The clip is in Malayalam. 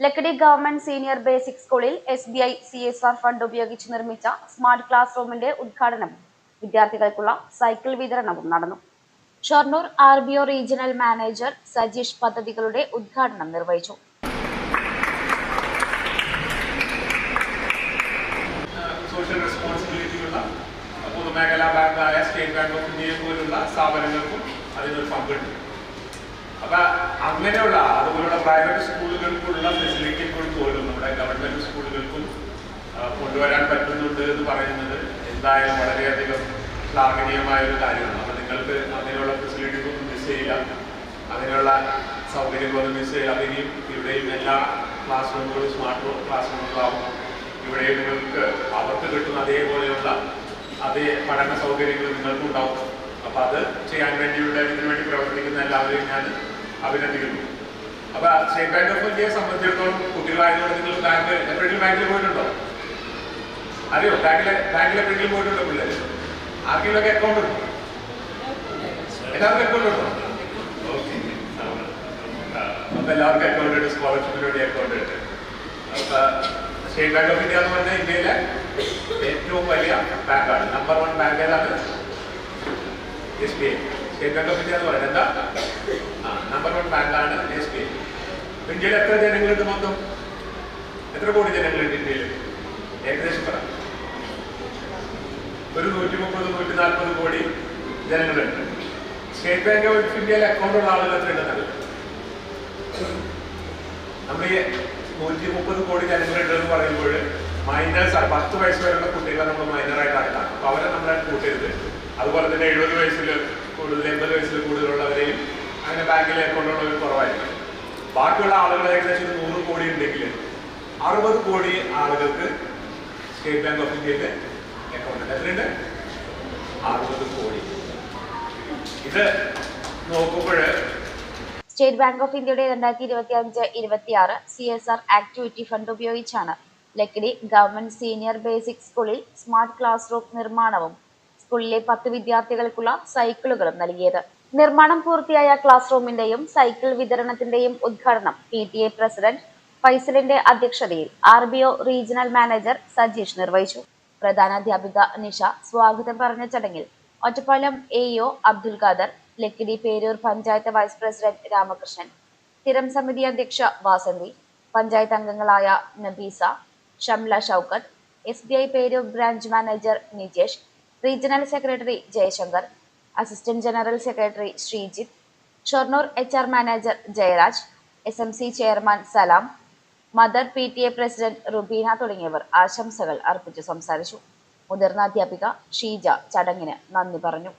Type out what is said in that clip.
ലക്കിടി ഗവൺമെന്റ് സീനിയർ ബേസിക് സ്കൂളിൽ SBI CSR ഫണ്ട് ഉപയോഗിച്ച് നിർമ്മിച്ച സ്മാർട്ട് ക്ലാസ് റൂമിന്റെ ഉദ്ഘാടനം വിദ്യാർത്ഥികൾക്കുള്ള സൈക്കിൾ വിതരണവും നടന്നു. Shoranur RBO regional manager Sajeesh പദ്ധതികളുടെ ഉദ്ഘാടനം നിർവഹിച്ചു. സോഷ്യൽ റെസ്പോൺസിബിലിറ്റിയുള്ള പൊതുമേഖലാ ബാങ്കായ സ്റ്റേറ്റ് ബാങ്ക് ഓഫ് ഇന്ത്യ പോലുള്ള സ്ഥാപനങ്ങൾക്കും അതിനൊരു പങ്കുണ്ട്. അപ്പൊ അങ്ങനെയുള്ള അതുപോലുള്ള പ്രൈവറ്റ് സ്കൂളുകൾക്കുള്ള ഫെസിലിറ്റികൾ പോലും നമ്മുടെ ഗവൺമെന്റ് സ്കൂളുകൾക്കും കൊണ്ടുവരാൻ പറ്റുന്നുണ്ട് എന്ന് പറയുന്നത് എന്തായാലും വളരെയധികം ശ്ലാഘനീയമായ ഒരു കാര്യമാണ്. അപ്പൊ നിങ്ങൾക്ക് അങ്ങനെയുള്ള ഫെസിലിറ്റീസ് ഒന്നും മിസ് ചെയ്യില്ല, അങ്ങനെയുള്ള സൗകര്യങ്ങളൊന്നും മിസ് ചെയ്യില്ല. അതിനെയും ഇവിടെയും എല്ലാ ക്ലാസ് റൂമുകളും സ്മാർട്ട് ക്ലാസ് റൂമുകളാവും. ഇവിടെയും നിങ്ങൾക്ക് അവർക്ക് കിട്ടുന്ന അതേപോലെയുള്ള അതേ പഠന സൗകര്യങ്ങൾ നിങ്ങൾക്കും ഉണ്ടാവും. അപ്പൊ അത് ചെയ്യാൻ വേണ്ടിയുള്ള ഇതിനു വേണ്ടി പ്രവർത്തിക്കുന്ന എല്ലാവരെയും ഞാൻ അഭിനന്ദിക്കുന്നു. അപ്പൊ സ്റ്റേറ്റ് ബാങ്ക് ഓഫ് ഇന്ത്യയെ സംബന്ധിച്ചിടത്തോളം കുട്ടികളായതുകൊണ്ട് നിങ്ങൾ എപ്പോഴെങ്കിലും ബാങ്കിൽ പോയിട്ടുണ്ടോ? അറിയോ? ബാങ്കിൽ എപ്പോഴെങ്കിലും പോയിട്ടുണ്ടോ പിള്ളേർ? ആർക്കെങ്കിലും അക്കൗണ്ട് ഉണ്ടോ? എല്ലാവർക്കും അക്കൗണ്ട് ഉണ്ടോ? ഓക്കെ. അപ്പൊ എല്ലാവർക്കും അക്കൗണ്ട് ഉണ്ട്, സ്കോളർഷിപ്പിന് വേണ്ടി അക്കൗണ്ട് ഉണ്ട്. അപ്പൊ സ്റ്റേറ്റ് ബാങ്ക് ഓഫ് ഇന്ത്യ എന്ന് പറഞ്ഞാൽ ഇന്ത്യയിലെ ഏറ്റവും വലിയ ബാങ്കാണ്. നമ്പർ 1 ബാങ്ക് ഏതാണ്? SBI. State bank of India എന്ന് പറയുന്നത് എന്താ? നമ്പർ 1 ബാങ്കാണ് SBI. ഇന്ത്യയിൽ എത്ര ജനങ്ങളുണ്ട്? മൊത്തം എത്ര കോടി ജനങ്ങളുണ്ട് ഇന്ത്യയിൽ? ഏകദേശം പറ. ഒരു 130-140 കോടി ജനങ്ങളുണ്ട്. സ്റ്റേറ്റ് ബാങ്ക് ഓഫ് ഇന്ത്യയിൽ അക്കൗണ്ട് ഉള്ള ആളുകൾ എത്രയുണ്ടെന്നല്ല? നമ്മൾ ഈ 130 കോടി ജനങ്ങളുണ്ട് എന്ന് പറയുമ്പോൾ മൈനേഴ്സ് 10 വയസ്സ് വരെയുള്ള കുട്ടികളെ നമ്മൾ മൈനറായിട്ടാണ് കാണുന്നത്. അപ്പോൾ അവരെ നമ്മളായിട്ട് കൂട്ടരുത്. അതുപോലെ തന്നെ 70 വയസ്സിൽ കൂടുതൽ 80 വയസ്സിൽ കൂടുതലുള്ളവരെയും അങ്ങനെ ബാങ്കിലെ അക്കൗണ്ടുള്ളവർ കുറവായിരിക്കും. ബാക്കിയുള്ള ആളുകൾ ഏകദേശം 100 കോടി ഉണ്ടെങ്കിൽ 60 കോടി ആളുകൾക്ക് സ്റ്റേറ്റ് ബാങ്ക് ഓഫ് ഇന്ത്യയിലെ അക്കൗണ്ട് ഉണ്ട്. എത്രയുണ്ട്? 60 കോടി. ഇത് നോക്കുമ്പോൾ സ്റ്റേറ്റ് ബാങ്ക് ഓഫ് ഇന്ത്യയുടെ 2025-26 CSR ആക്ടിവിറ്റി ഫണ്ട് ഉപയോഗിച്ചാണ് ലക്കിടി ഗവൺമെന്റ് സീനിയർ ബേസിക് സ്കൂളിൽ സ്മാർട്ട് ക്ലാസ് റൂം നിർമ്മാണവും സ്കൂളിലെ 10 വിദ്യാർത്ഥികൾക്കുള്ള സൈക്കിളുകളും നൽകിയത്. നിർമ്മാണം പൂർത്തിയായ ക്ലാസ് റൂമിന്റെയും സൈക്കിൾ വിതരണത്തിന്റെയും ഉദ്ഘാടനം PTA പ്രസിഡന്റ് ഫൈസലിന്റെ അധ്യക്ഷതയിൽ RBO റീജിയണൽ മാനേജർ സജീഷ് നിർവഹിച്ചു. പ്രധാനാധ്യാപിക നിഷ സ്വാഗതം പറഞ്ഞ ചടങ്ങിൽ Ottapalam AEO Abdul Khader, Lakkidi Peroor panchayat vice president Ramakrishnan, സ്ഥിരം സമിതി അധ്യക്ഷ വാസന്തി, പഞ്ചായത്ത് അംഗങ്ങളായ Nabeesa, Shamla Shoukath, SBI Peroor branch manager Nijesh, regional secretary Jayashankar, assistant general secretary Sreejith, Shoranur HR manager Jayaraj, SMC chairman Salam, mother PTA president Rubeena തുടങ്ങിയവർ ആശംസകൾ അർപ്പിച്ചു സംസാരിച്ചു. മുതിർന്ന അധ്യാപിക ഷീജ ചടങ്ങിന് നന്ദി പറഞ്ഞു.